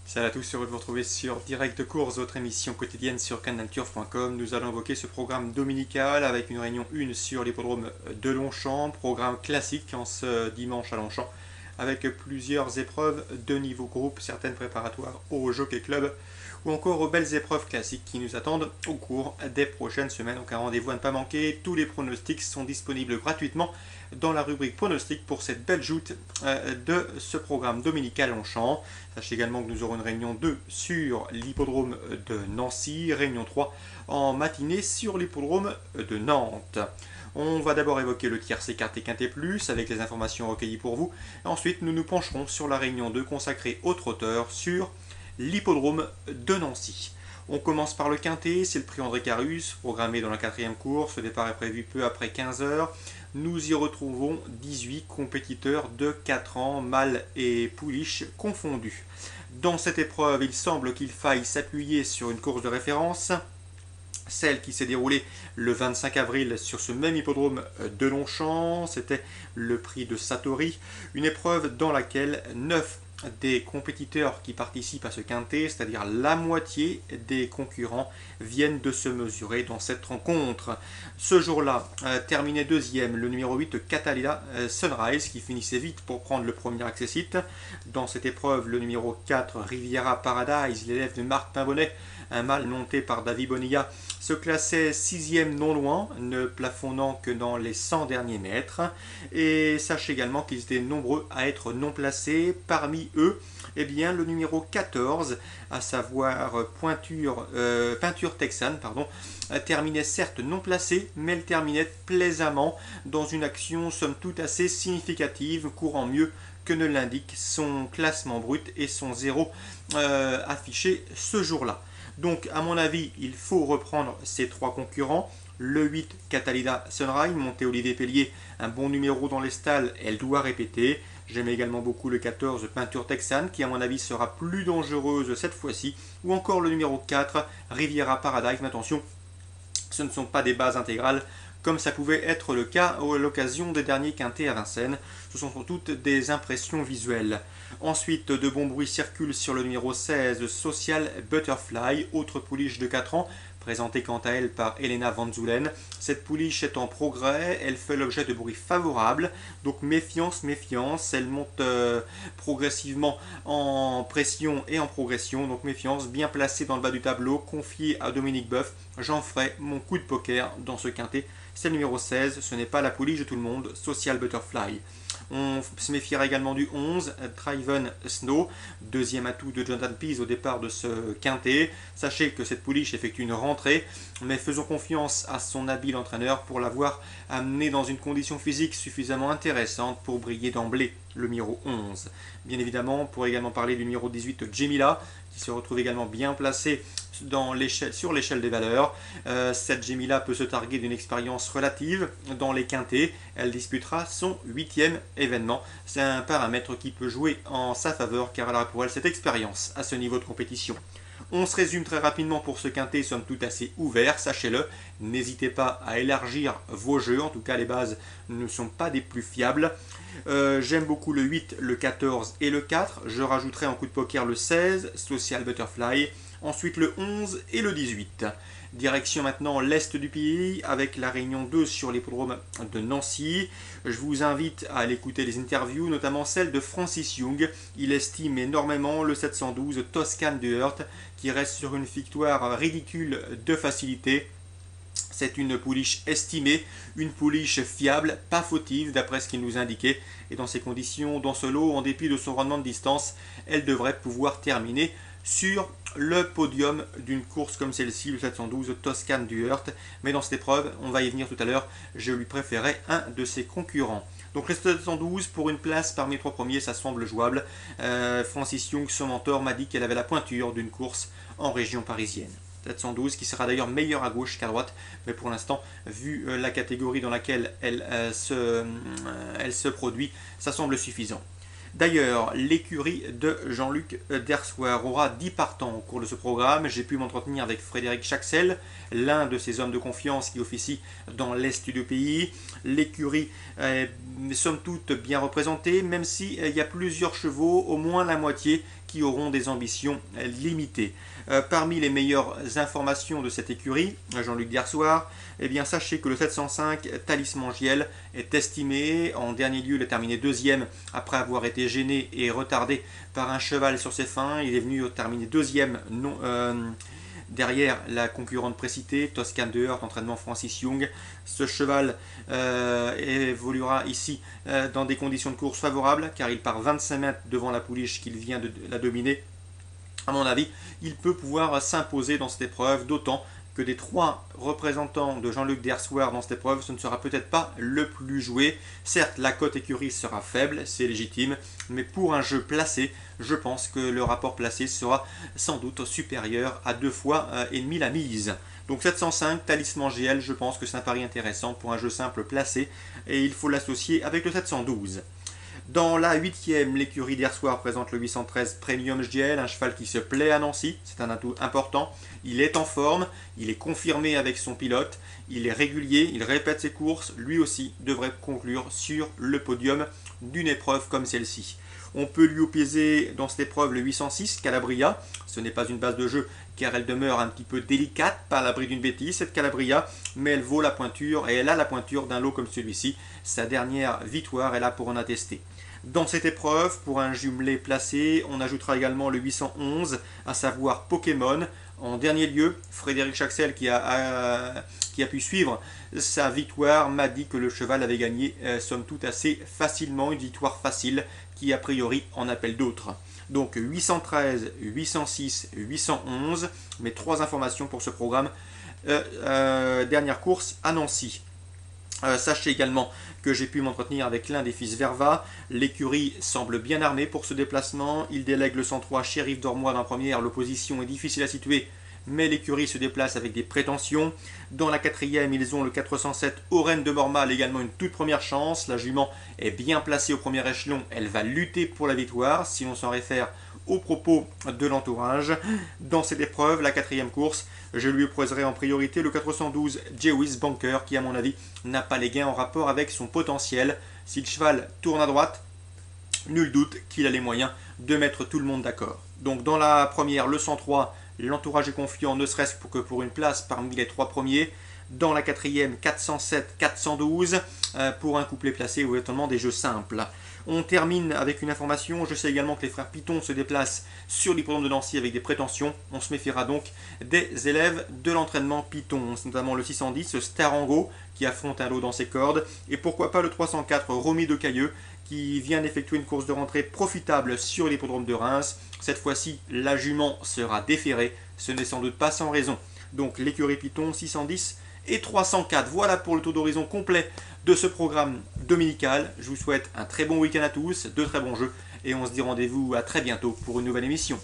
Salut à tous, heureux de vous retrouver sur Direct de Course, votre émission quotidienne sur canalturf.com. Nous allons évoquer ce programme dominical avec une réunion 1 sur l'hippodrome de Longchamp, programme classique en ce dimanche à Longchamp, avec plusieurs épreuves de niveau groupe, certaines préparatoires au Jockey Club ou encore aux belles épreuves classiques qui nous attendent au cours des prochaines semaines. Donc un rendez-vous à ne pas manquer, tous les pronostics sont disponibles gratuitement dans la rubrique pronostic pour cette belle joute de ce programme dominical Longchamp. Sachez également que nous aurons une réunion 2 sur l'hippodrome de Nancy, réunion 3 en matinée sur l'hippodrome de Nantes. On va d'abord évoquer le tiercé quinté quinté plus avec les informations recueillies pour vous. Ensuite, nous nous pencherons sur la réunion 2 consacrée aux trotteurs sur l'hippodrome de Nancy. On commence par le quintet, c'est le prix André Carus, programmé dans la quatrième course. Le départ est prévu peu après 15 heures. Nous y retrouvons 18 compétiteurs de 4 ans, mâles et pouliches confondus. Dans cette épreuve, il semble qu'il faille s'appuyer sur une course de référence, celle qui s'est déroulée le 25 avril sur ce même hippodrome de Longchamp. C'était le prix de Satori, une épreuve dans laquelle 9 des compétiteurs qui participent à ce quintet, c'est-à-dire la moitié des concurrents, viennent de se mesurer dans cette rencontre. Ce jour-là, terminait deuxième le numéro 8 Catalina Sunrise qui finissait vite pour prendre le premier accessite. Dans cette épreuve, le numéro 4 Riviera Paradise, l'élève de Marc Pimbonnet, un mâle monté par David Bonilla, se classait sixième non loin, ne plafonnant que dans les 100 derniers mètres. Et sachez également qu'ils étaient nombreux à être non placés. Parmi eux, eh bien, le numéro 14, à savoir Peinture Texane, terminait certes non placé, mais elle terminait plaisamment dans une action somme toute assez significative, courant mieux que ne l'indique son classement brut et son zéro affiché ce jour-là. Donc, à mon avis, il faut reprendre ces trois concurrents. Le 8, Catalina Sunrise, monté Olivier Pellier, un bon numéro dans les stalles, elle doit répéter. J'aime également beaucoup le 14, Peinture Texane, qui à mon avis sera plus dangereuse cette fois-ci. Ou encore le numéro 4, Riviera Paradise. Mais attention, ce ne sont pas des bases intégrales, comme ça pouvait être le cas à l'occasion des derniers quintés à Vincennes. Ce sont toutes des impressions visuelles. Ensuite, de bons bruits circulent sur le numéro 16, Social Butterfly, autre pouliche de 4 ans, présentée quant à elle par Elena Van Zulen. Cette pouliche est en progrès, elle fait l'objet de bruits favorables, donc méfiance, méfiance, elle monte progressivement en pression et en progression, donc méfiance, bien placée dans le bas du tableau, confiée à Dominique Boeuf. J'en ferai mon coup de poker dans ce quintet. C'est le numéro 16, ce n'est pas la pouliche de tout le monde, Social Butterfly. On se méfiera également du 11, Driven Snow, deuxième atout de Jonathan Pease au départ de ce quintet. Sachez que cette pouliche effectue une rentrée, mais faisons confiance à son habile entraîneur pour l'avoir amené dans une condition physique suffisamment intéressante pour briller d'emblée, le numéro 11. Bien évidemment, on pourrait également parler du numéro 18, Jemila, qui se retrouve également bien placé sur l'échelle des valeurs. Cette Jemila peut se targuer d'une expérience relative dans les quintets. Elle disputera son 8e événement. C'est un paramètre qui peut jouer en sa faveur car elle aura pour elle cette expérience à ce niveau de compétition. On se résume très rapidement pour ce quintet, somme toute assez ouvert, sachez-le. N'hésitez pas à élargir vos jeux, en tout cas les bases ne sont pas des plus fiables. J'aime beaucoup le 8, le 14 et le 4. Je rajouterai en coup de poker le 16, Social Butterfly. Ensuite le 11 et le 18. Direction maintenant l'est du pays avec la réunion 2 sur l'hippodrome de Nancy. Je vous invite à aller écouter les interviews, notamment celle de Francis Young. Il estime énormément le 712 Toscane du Hurt qui reste sur une victoire ridicule de facilité. C'est une pouliche estimée, une pouliche fiable, pas fautive d'après ce qu'il nous indiquait. Et dans ces conditions, dans ce lot, en dépit de son rendement de distance, elle devrait pouvoir terminer sur le podium d'une course comme celle-ci, le 712 Toscane du Hurt. Mais dans cette épreuve, on va y venir tout à l'heure, je lui préférais un de ses concurrents. Donc le 712 pour une place parmi les trois premiers, ça semble jouable. Francis Young, son mentor, m'a dit qu'elle avait la pointure d'une course en région parisienne. 712 qui sera d'ailleurs meilleure à gauche qu'à droite, mais pour l'instant, vu la catégorie dans laquelle elle se produit, ça semble suffisant. D'ailleurs, l'écurie de Jean-Luc Dersoir aura 10 partants au cours de ce programme. J'ai pu m'entretenir avec Frédéric Chaxel, l'un de ses hommes de confiance qui officie dans l'est du pays. L'écurie est somme toute bien représentée, même s'il y a plusieurs chevaux, au moins la moitié, qui auront des ambitions limitées. Parmi les meilleures informations de cette écurie, Jean-Luc Dersoir, eh bien sachez que le 705 Talisman Giel est estimé, en dernier lieu il a terminé deuxième après avoir été gêné et retardé par un cheval sur ses fins. Il est venu terminer deuxième derrière la concurrente précitée, Toscan de Heurt, entraînement Francis Young. Ce cheval évoluera ici dans des conditions de course favorables, car il part 25 mètres devant la pouliche qu'il vient de la dominer. À mon avis, il peut pouvoir s'imposer dans cette épreuve, d'autant que des 3 représentants de Jean-Luc Dersoir dans cette épreuve, ce ne sera peut-être pas le plus joué. Certes, la cote écurie sera faible, c'est légitime, mais pour un jeu placé, je pense que le rapport placé sera sans doute supérieur à 2 fois et demi la mise. Donc 705, Talisman GL, je pense que c'est un pari intéressant pour un jeu simple placé, et il faut l'associer avec le 712. Dans la 8e, l'écurie Dersoir présente le 813 Premium GL, un cheval qui se plaît à Nancy, c'est un atout important. Il est en forme, il est confirmé avec son pilote, il est régulier, il répète ses courses, lui aussi devrait conclure sur le podium d'une épreuve comme celle-ci. On peut lui opposer dans cette épreuve le 806 Calabria. Ce n'est pas une base de jeu car elle demeure un petit peu délicate, pas à l'abri d'une bêtise cette Calabria, mais elle vaut la pointure et elle a la pointure d'un lot comme celui-ci. Sa dernière victoire est là pour en attester. Dans cette épreuve, pour un jumelé placé, on ajoutera également le 811, à savoir Pokémon. En dernier lieu, Frédéric Chaxel, qui a pu suivre sa victoire, m'a dit que le cheval avait gagné, somme toute, assez facilement, une victoire facile, qui a priori en appelle d'autres. Donc 813, 806, 811, mes 3 informations pour ce programme. Dernière course à Nancy. Sachez également que j'ai pu m'entretenir avec l'un des fils Verva. L'écurie semble bien armée pour ce déplacement. Il délègue le 103 Shérif d'Ormois dans la première. L'opposition est difficile à situer, mais l'écurie se déplace avec des prétentions. Dans la 4e, ils ont le 407 Oren de Mormal, également une toute première chance. La jument est bien placée au premier échelon. Elle va lutter pour la victoire, si l'on s'en réfère aux propos de l'entourage. Dans cette épreuve, la 4e course, je lui opposerai en priorité le 412 Jewis Banker, qui à mon avis n'a pas les gains en rapport avec son potentiel. Si le cheval tourne à droite, nul doute qu'il a les moyens de mettre tout le monde d'accord. Donc dans la première, le 103, l'entourage est confiant, ne serait-ce que pour une place parmi les 3 premiers. Dans la 4e, 407, 412, pour un couplet placé ou étonnamment des jeux simples. On termine avec une information. Je sais également que les frères Piton se déplacent sur l'hippodrome de Nancy avec des prétentions. On se méfiera donc des élèves de l'entraînement Piton. C'est notamment le 610 Starango qui affronte un lot dans ses cordes. Et pourquoi pas le 304 Romy de Cailleux qui vient d'effectuer une course de rentrée profitable sur l'hippodrome de Reims. Cette fois-ci, la jument sera déférée. Ce n'est sans doute pas sans raison. Donc l'écurie Piton 610 et 304. Voilà pour le tour d'horizon complet de ce programme dominical. Je vous souhaite un très bon week-end à tous, de très bons jeux, et on se dit rendez-vous à très bientôt pour une nouvelle émission.